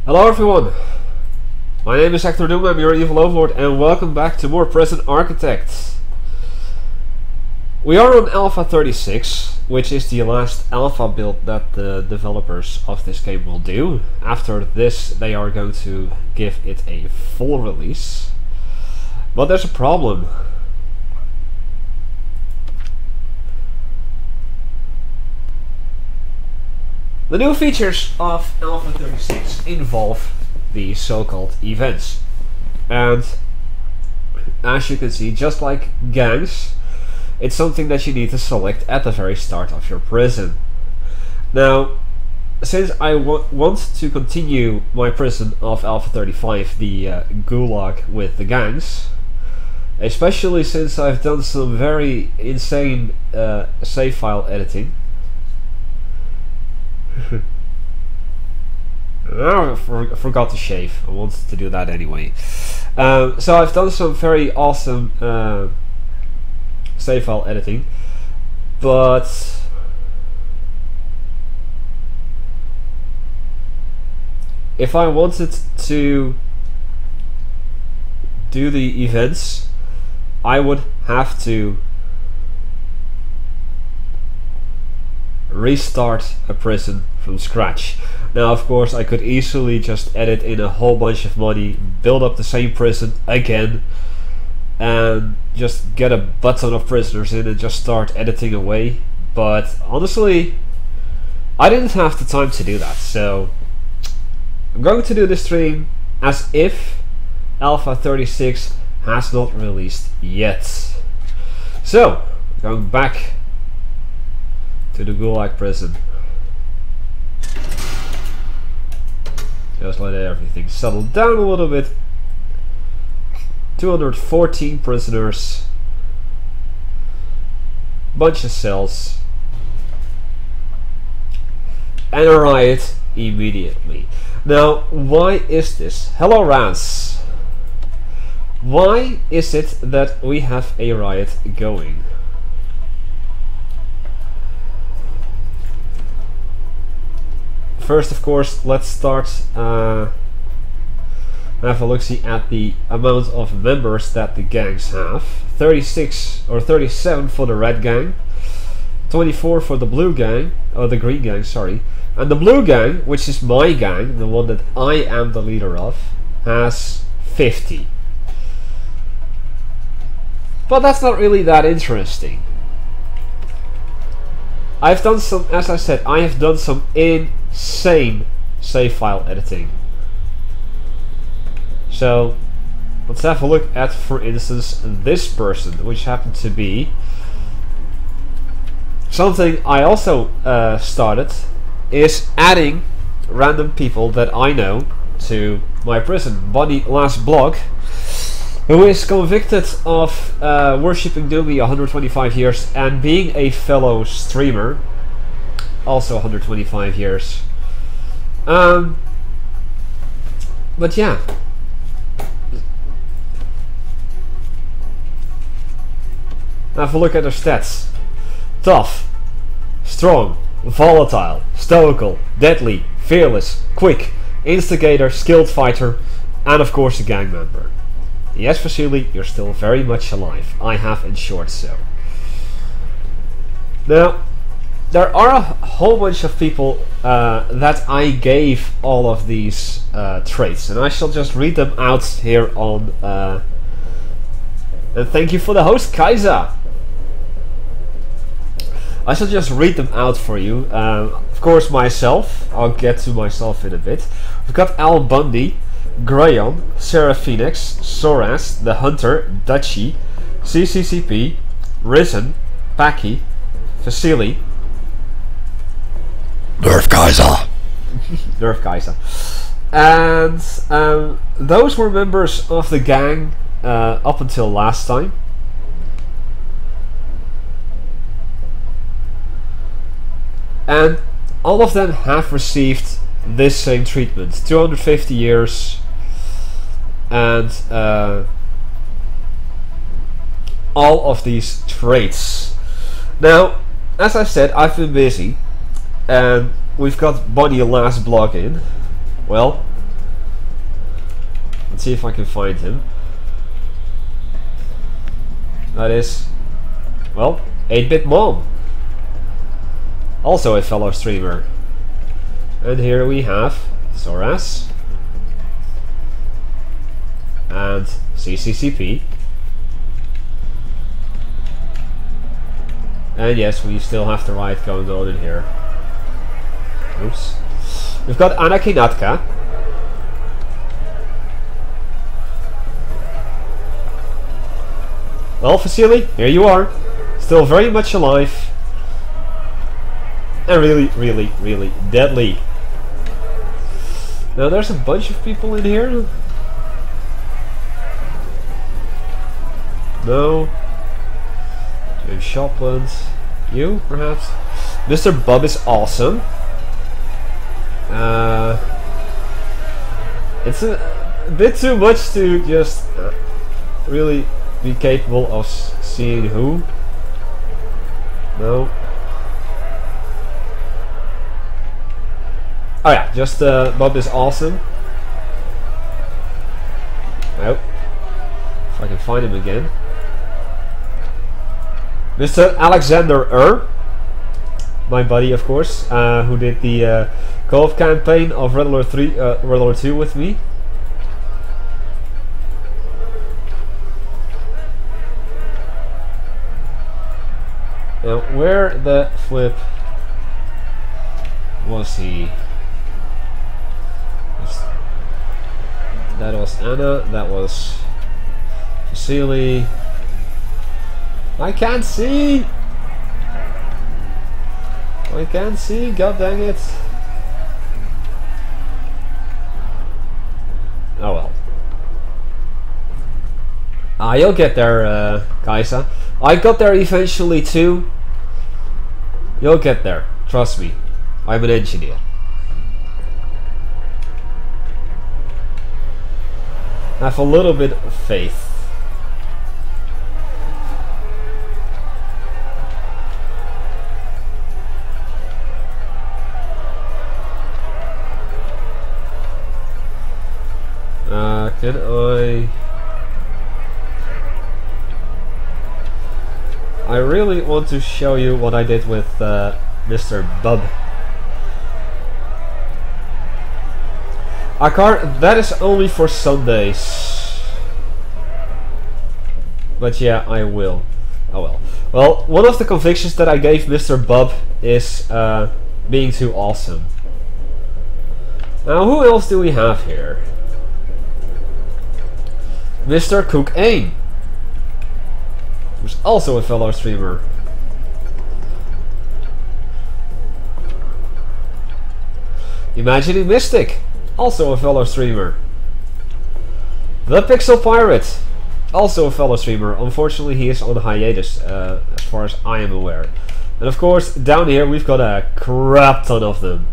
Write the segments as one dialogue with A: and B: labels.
A: Hello everyone, my name is Hecthor Doomhammer, your evil overlord, and welcome back to more Prison Architect. We are on Alpha 36, which is the last alpha build that the developers of this game will do. After this they are going to give it a full release. But there's a problem. The new features of Alpha 36 involve the so-called events. And as you can see, just like gangs, it's something that you need to select at the very start of your prison. Now, since I want to continue my prison of Alpha 35, the gulag with the gangs, especially since I've done some very insane save file editing. I forgot to shave. I wanted to do that anyway. So I've done some very awesome save file editing, but if I wanted to do the events, I would have to restart a prison from scratch. Now of course I could easily just edit in a whole bunch of money, build up the same prison again, and just get a butt ton of prisoners in and just start editing away, but honestly I didn't have the time to do that, so I'm going to do this stream as if Alpha 36 has not released yet. So, going back to the gulag prison. Just let everything settle down a little bit. 214 prisoners, bunch of cells, and a riot immediately. Now, why is this? Hello Raz. Why is it that we have a riot going? First, of course, let's start have a look-see at the amount of members that the gangs have. 36 or 37 for the red gang, 24 for the blue gang, or the green gang, sorry. And the blue gang, which is my gang, the one that I am the leader of, has 50. But that's not really that interesting. I've done some, as I said, I have done some insane save file editing. So let's have a look at, for instance, this person, which happened to be something I also started, is adding random people that I know to my prison. Bonnie Last Blog, who is convicted of worshipping Doomy 125 years and being a fellow streamer, also 125 years. But yeah. Have a look at her stats. Tough, strong, volatile, stoical, deadly, fearless, quick, instigator, skilled fighter, and of course a gang member. Yes, Vasily, you're still very much alive. I have ensured so. Now, there are a whole bunch of people that I gave all of these traits, and I shall just read them out here on. And thank you for the host, Kaiser. I shall just read them out for you. Of course, myself. I'll get to myself in a bit. We've got Al Bundy, Grayon, Seraphinix, Soras, The Hunter, Dutchy, CCCP, Risen, Paki, Vasily,
B: Nerf Kaiser.
A: Nerf Kaiser. And those were members of the gang up until last time. And all of them have received this same treatment. 250 years and all of these traits. Now, as I said, I've been busy and we've got Bonnie Last Blog in. Well, Let's see if I can find him. That is, well, 8-Bit Mom. Also a fellow streamer. And here we have Soras. And CCCP. And yes, we still have the riot going on in here. Oops. We've got Anakinatka. Well, Vasily, here you are. Still very much alive. And really, really, really deadly. Now there's a bunch of people in here. No. James Shopland. You, perhaps? Mr. Bub is awesome. It's a bit too much to just really be capable of seeing who. No. Oh yeah, just Bob is awesome. Oh. If I can find him again. Mr. Alexander my buddy, of course, who did the co-op campaign of Red Alert 3, Red Alert 2 with me. Now, where the flip was he? That was Anna, that was Vasily. I can't see! I can't see, god dang it. Oh well. You'll get there, Kaisa. I got there eventually too. You'll get there, trust me. I'm an engineer. Have a little bit of faith. Can I really want to show you what I did with Mr. Bub. That is only for Sundays. But yeah, I will. Oh well. Well, one of the convictions that I gave Mr. Bub is being too awesome. Now, who else do we have here? Mr. Cook Aim, who's also a fellow streamer. Imagining Mystic, also a fellow streamer. The Pixel Pirate, also a fellow streamer. Unfortunately, he is on hiatus, as far as I am aware. And of course, down here we've got a crap ton of them.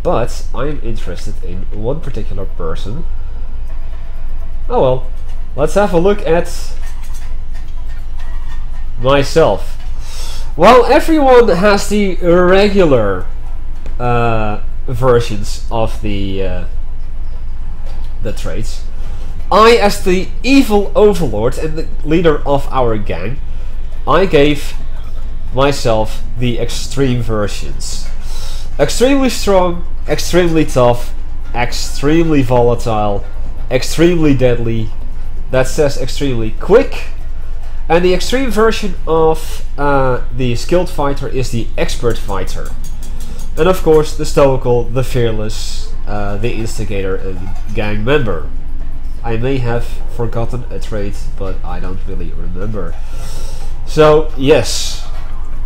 A: But I'm interested in one particular person. Oh well, let's have a look at myself. Well, everyone has the regular versions of the traits. I, as the evil overlord and the leader of our gang, I gave myself the extreme versions. Extremely strong, extremely tough, extremely volatile, extremely deadly, that says extremely quick, and the extreme version of the skilled fighter is the expert fighter. And of course the Stoical, the fearless, the Instigator and gang member. I may have forgotten a trait, but I don't really remember. So yes,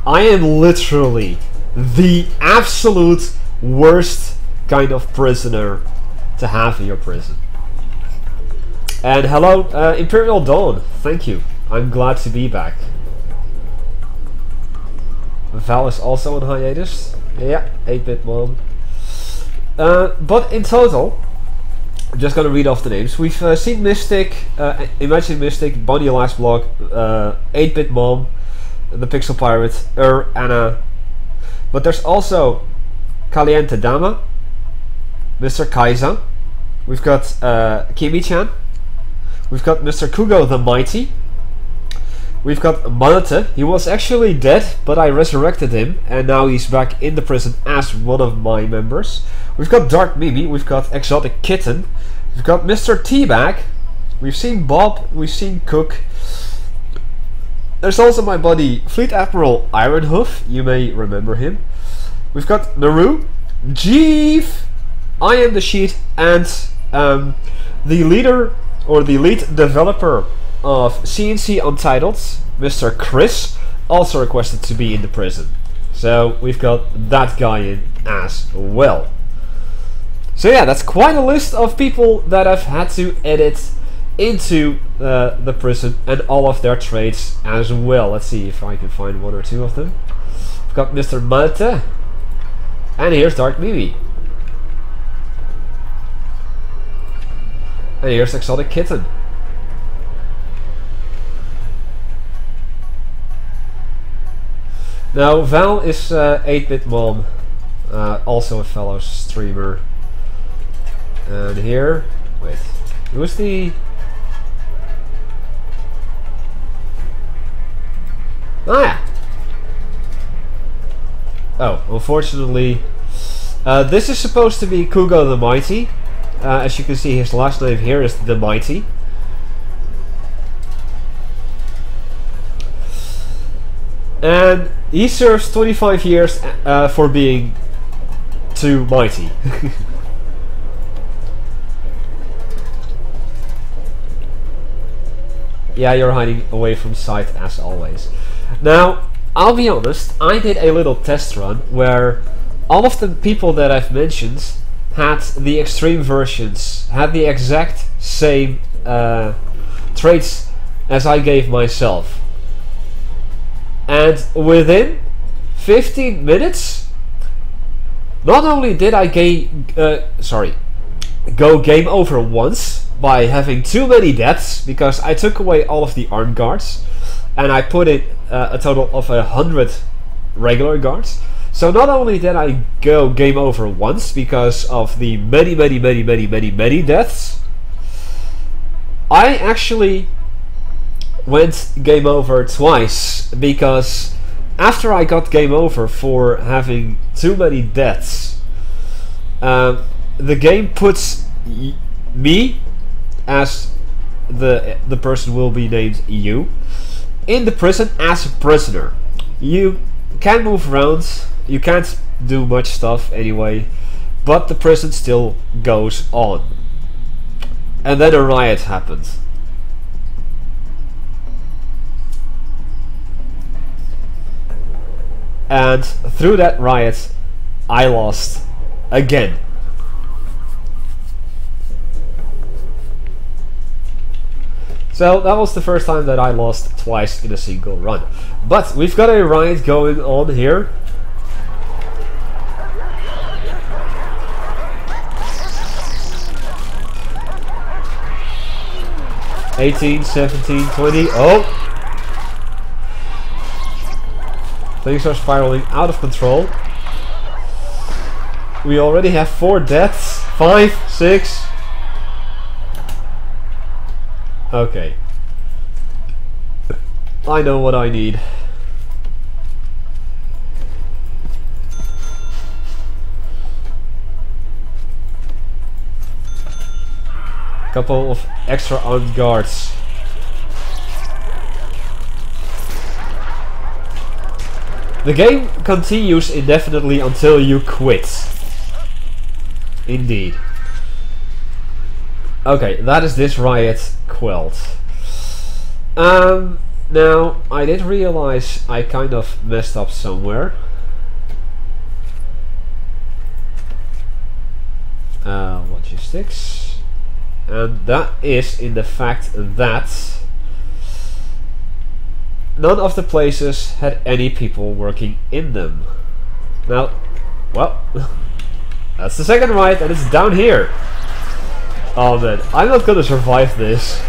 A: I am literally the absolute worst kind of prisoner to have in your prison. And hello, Imperial Dawn, thank you. I'm glad to be back. Val is also on hiatus. Yeah, 8-Bit Mom. But in total, I'm just gonna read off the names. We've seen Mystic, Imagine Mystic, Bonnie Last Block, 8-Bit Mom, the Pixel Pirate, Anna. But there's also Caliente Dama, Mr. Kaiza. We've got Kimi-chan. We've got Mr. Kugo the Mighty. We've got Manate. He was actually dead, but I resurrected him, and now he's back in the prison as one of my members. We've got Dark Mimi. We've got Exotic Kitten. We've got Mr. Teabag. We've seen Bob. We've seen Cook. There's also my buddy Fleet Admiral Ironhoof. You may remember him. We've got Naru, Jeeve, I Am the Sheet, and the leader or the lead developer of CNC Untitled, Mr. Chris, also requested to be in the prison. So we've got that guy in as well. So yeah, that's quite a list of people that I've had to edit into the prison, and all of their traits as well. Let's see if I can find one or two of them. We've got Mr. Mate, and here's Dark Mimi. And here's Exotic Kitten. Now Val is 8-Bit Mom, also a fellow streamer. And here, wait, who's the... Oh yeah! Oh, unfortunately, this is supposed to be Kugo the Mighty. As you can see, his last name here is the Mighty. And he serves 25 years for being too mighty. Yeah, you're hiding away from sight as always. Now, I'll be honest, I did a little test run where all of the people that I've mentioned had the extreme versions, had the exact same traits as I gave myself. And within 15 minutes, not only did I go game over once by having too many deaths, because I took away all of the armed guards and I put in a total of 100 regular guards. So not only did I go game over once because of the many deaths, I actually went game over twice, because after I got game over for having too many deaths, the game puts me, as the person will be named you, in the prison as a prisoner. You can move around, you can't do much stuff anyway, but the prison still goes on. And then a riot happened. And through that riot, I lost again. So that was the first time that I lost twice in a single run. But we've got a riot going on here. $18, $17, $20. Oh! Things are spiraling out of control. We already have 4 deaths. 5, 6. Okay. I know what I need. Couple of extra armed guards. The game continues indefinitely until you quit. Indeed. Okay, that is this riot quelled. Now, I did realize I kind of messed up somewhere. Logistics. And that is in the fact that none of the places had any people working in them. Now, well, that's the second riot, and it's down here. Oh man, I'm not gonna survive this.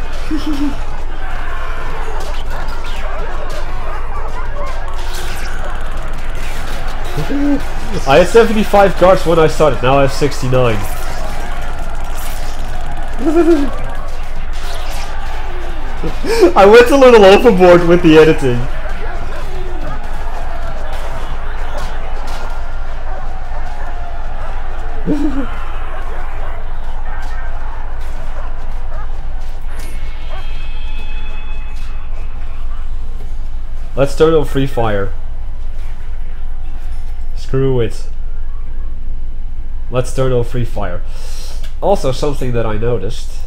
A: I had 75 guards when I started, now I have 69. I went a little overboard with the editing. Let's turn on free fire. Screw it. Let's turn on free fire. Also, something that I noticed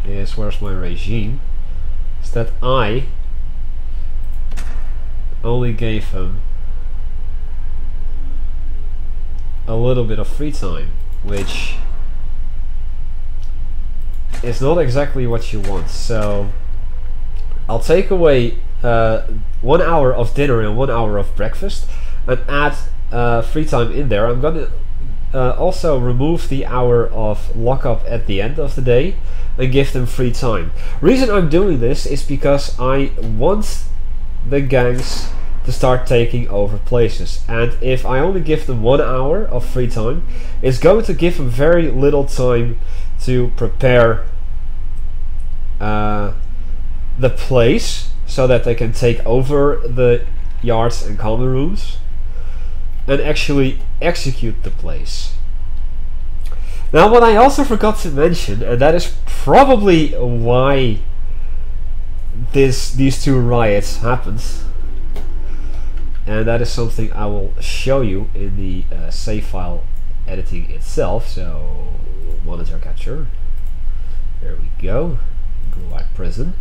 A: is, where's my regime, is that I only gave him a little bit of free time, which is not exactly what you want. So I'll take away 1 hour of dinner and 1 hour of breakfast and add free time in there. I'm gonna also remove the hour of lockup at the end of the day and give them free time. Reason I'm doing this is because I want the gangs to start taking over places, and if I only give them 1 hour of free time, it's going to give them very little time to prepare the place so that they can take over the yards and common rooms and actually execute the place. Now, what I also forgot to mention, and that is probably why these two riots happened, and that is something I will show you in the save file editing itself. So, monitor capture. There we go. Gulag prison.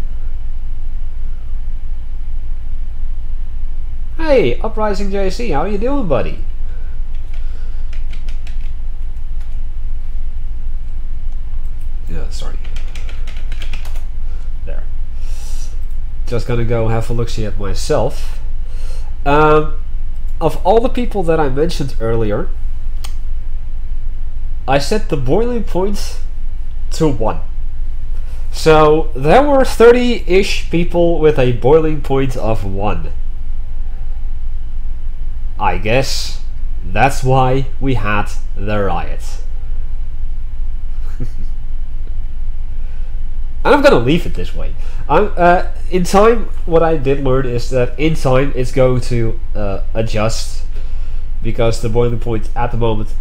A: Hey, Uprising JC, how you doing, buddy? Yeah, sorry. There. Just gonna go have a look-see at myself. Of all the people that I mentioned earlier, I set the boiling point to 1. So there were 30-ish people with a boiling point of 1. I guess that's why we had the riot. And I'm gonna leave it this way. In time, what I did learn is that in time it's going to adjust, because the boiling point at the moment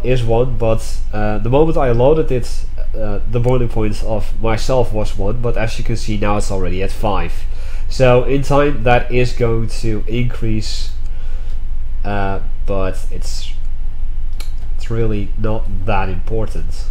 A: is 1, but the moment I loaded it, the boiling point of myself was 1, but as you can see now it's already at 5. So in time that is going to increase, but it's really not that important.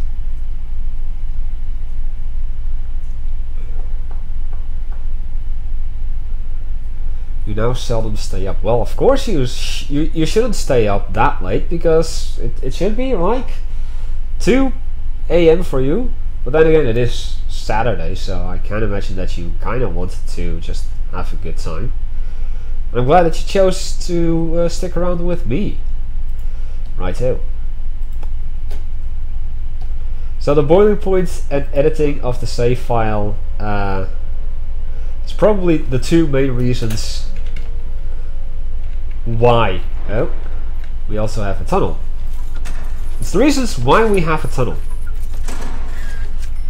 A: You now seldom stay up. Well, of course you shouldn't stay up that late, because it should be like 2 AM for you. But then again, it is Saturday, so I can imagine that you kind of wanted to just have a good time. I'm glad that you chose to stick around with me. Righto. So the boiling point and editing of the save file is probably the two main reasons why. Oh, we also have a tunnel. It's the reasons why we have a tunnel.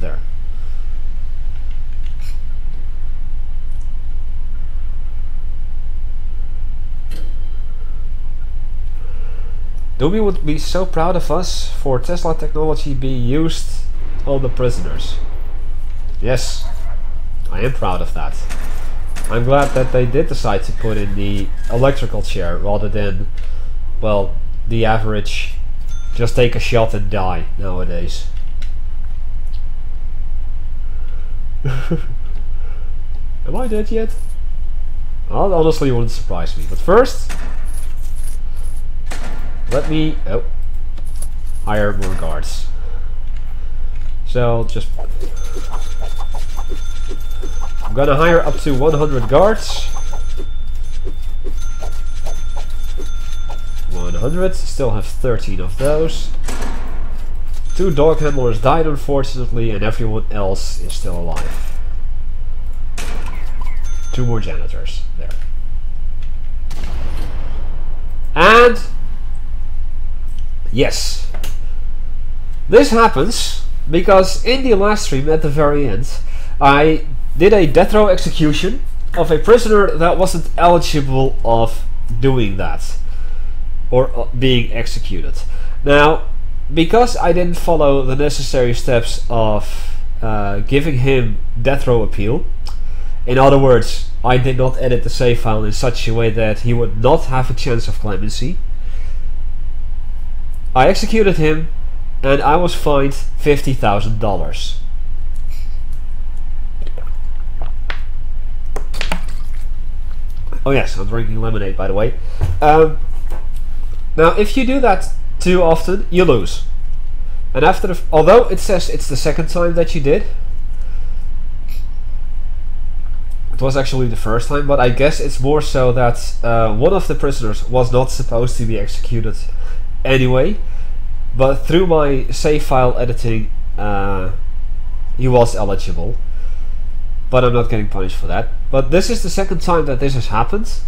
A: There. Doomy would be so proud of us for Tesla technology being used on the prisoners. Yes, I am proud of that. I'm glad that they did decide to put in the electrical chair rather than, well, the average just take a shot and die nowadays. Am I dead yet? Well, honestly, it wouldn't surprise me. But first, let me hire more guards. So just I'm gonna hire up to 100 guards. 100. Still have 13 of those. 2 dog handlers died, unfortunately, and everyone else is still alive. 2 more janitors there. And yes, This happens because in the last stream at the very end, I did a death row execution of a prisoner that wasn't eligible of doing that, or being executed. Now, because I didn't follow the necessary steps of giving him death row appeal, in other words, I did not edit the save file in such a way that he would not have a chance of clemency, I executed him and I was fined $50,000. Oh yes, I'm drinking lemonade, by the way. Now, if you do that too often, you lose. And after although it says it's the second time that you did, it was actually the first time, but I guess it's more so that one of the prisoners was not supposed to be executed anyway, but through my save file editing, he was eligible. But I'm not getting punished for that. But this is the second time that this has happened.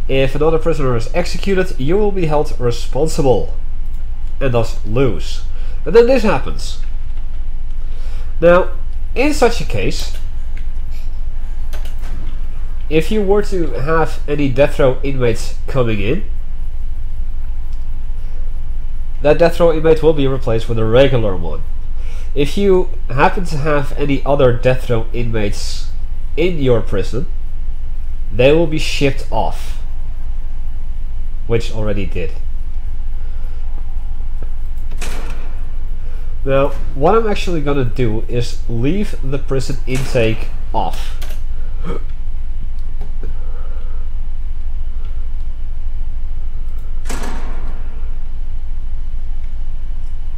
A: If another prisoner is executed, you will be held responsible and thus lose. And then this happens. Now, in such a case, if you were to have any death row inmates coming in, that death row inmate will be replaced with a regular one. If you happen to have any other death row inmates in your prison, they will be shipped off, which already did. Now, what I'm actually gonna do is leave the prison intake off.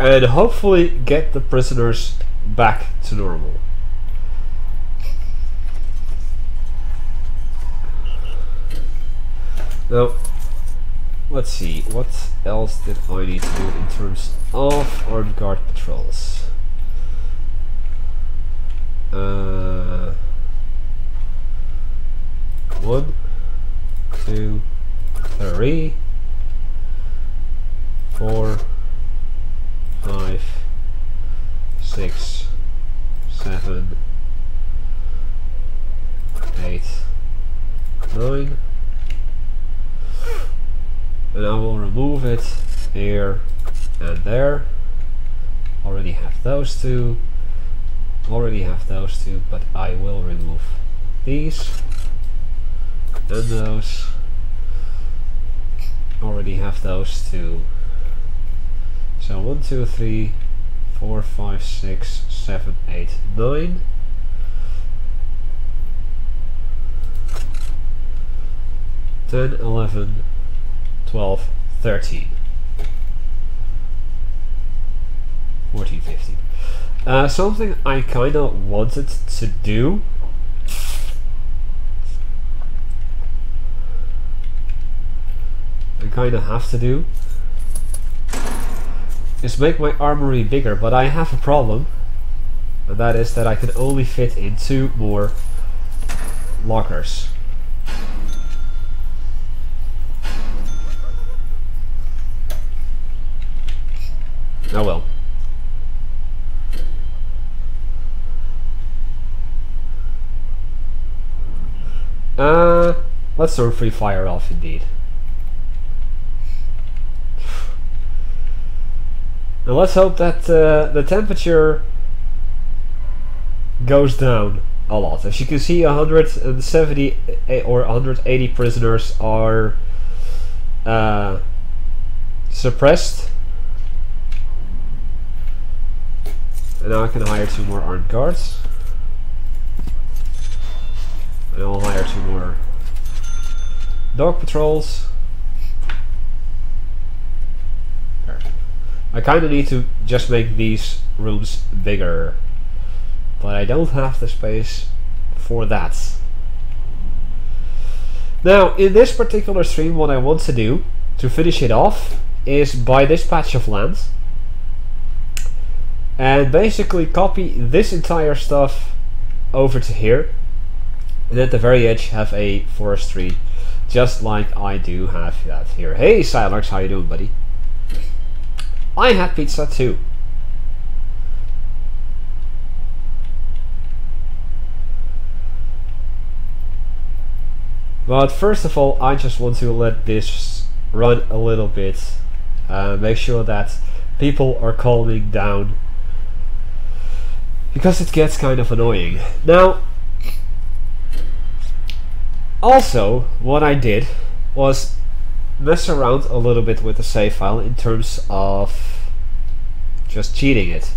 A: And hopefully get the prisoners back to normal. Now, let's see, what else did I need to do in terms of armed guard patrols? 1, 2, 3, 4, 5, 6, 7, 8, 9, and I will remove it here and there. Already have those two, but I will remove these and those. Already have those two. So 1, 2, 3, 4, 5, 6, 7, 8, 9. Ten, 11, 12, 13, 14, 15. Something I kinda wanted to do I kinda have to do is make my armory bigger, but I have a problem, and that is that I can only fit in 2 more lockers. Oh well. Let's turn free fire off indeed. And let's hope that the temperature goes down a lot. As you can see, 170 or 180 prisoners are suppressed. And now I can hire 2 more armed guards. And I'll hire 2 more dog patrols. I kinda need to just make these rooms bigger, but I don't have the space for that. Now, in this particular stream, what I want to do to finish it off is buy this patch of land and basically copy this entire stuff over to here, and at the very edge have a forestry just like I do have that here. Hey Silex, how you doing, buddy? I had pizza too. But first of all, I just want to let this run a little bit. Make sure that people are calming down, because it gets kind of annoying. Now, also, what I did was mess around a little bit with the save file in terms of just cheating it.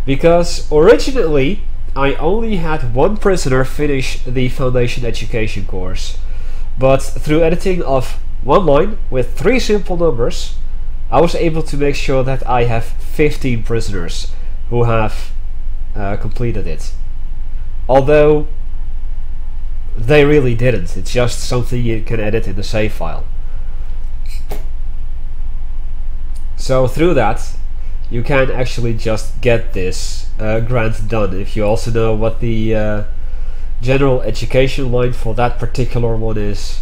A: Because originally, I only had one prisoner finish the Foundation Education course, but through editing of one line with 3 simple numbers, I was able to make sure that I have 15 prisoners who have completed it. Although they really didn't, it's just something you can edit in the save file. So through that, you can actually just get this grant done. If you also know what the general education line for that particular one is,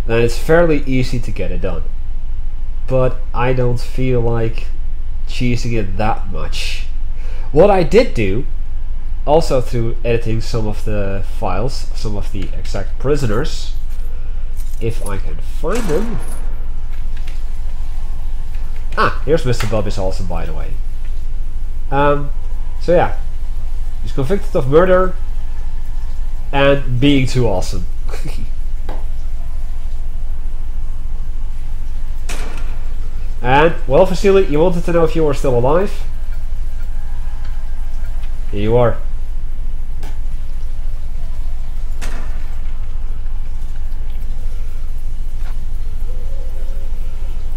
A: then it's fairly easy to get it done. But I don't feel like cheesing it that much. What I did do, also through editing some of the files, some of the exact prisoners, if I can find them. Ah, here's Mr. Bob is awesome, by the way. So yeah, he's convicted of murder and being too awesome. And, well, Vasily, you wanted to know if you were still alive? Here you are.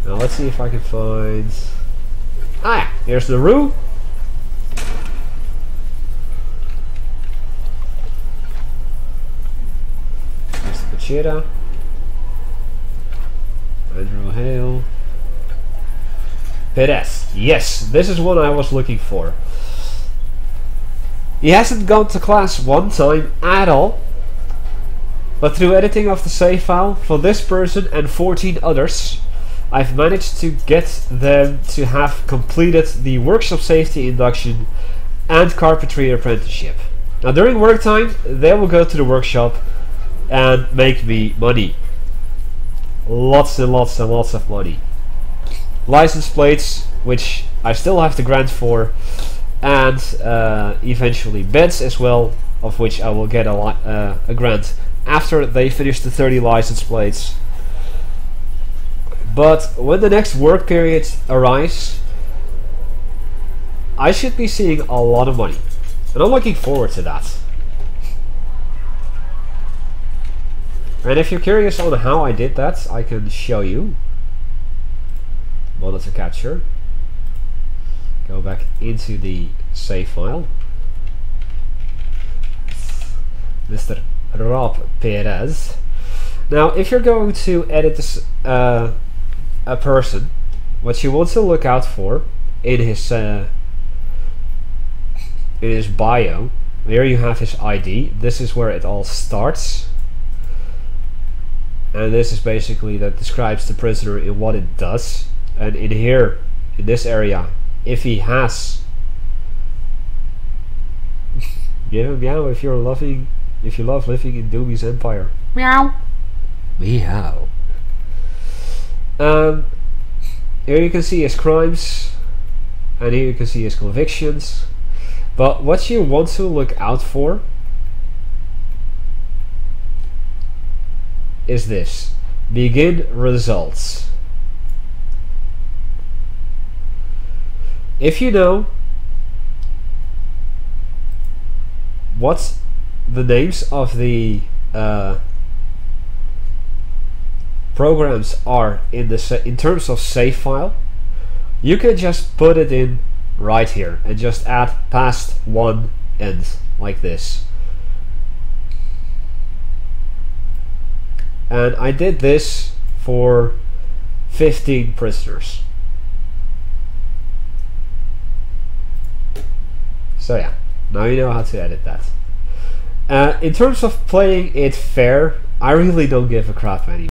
A: Now let's see if I can find... Ah, here's the Roo. Here's the Pachita. Andrew Hale. Perez. Yes, this is what I was looking for. He hasn't gone to class one time at all, but through editing of the save file for this person and 14 others, I've managed to get them to have completed the workshop safety induction and carpentry apprenticeship. Now during work time, they will go to the workshop and make me money. Lots and lots and lots of money. License plates, which I still have the grant for, and eventually beds as well, of which I will get a grant after they finish the 30 license plates. But when the next work period arrives, I should be seeing a lot of money, and I'm looking forward to that. And if you're curious on how I did that, I can show you. Monitor capture. Go back into the save file. Mr. Rob Perez. Now, if you're going to edit this, a person, what you want to look out for in his bio, here you have his ID. This is where it all starts, and this is basically that describes the prisoner in what it does. And in here, in this area, if he has, give him meow if you love living in Doomy's empire. Meow. Meow. Here you can see his crimes, and here you can see his convictions. But what you want to look out for is this: begin results. If you know what the names of the programs are in terms of save file, you can just put it in right here and just add past one end like this. And I did this for 15 prisoners. So yeah, now you know how to edit that. In terms of playing it fair, I really don't give a crap anymore.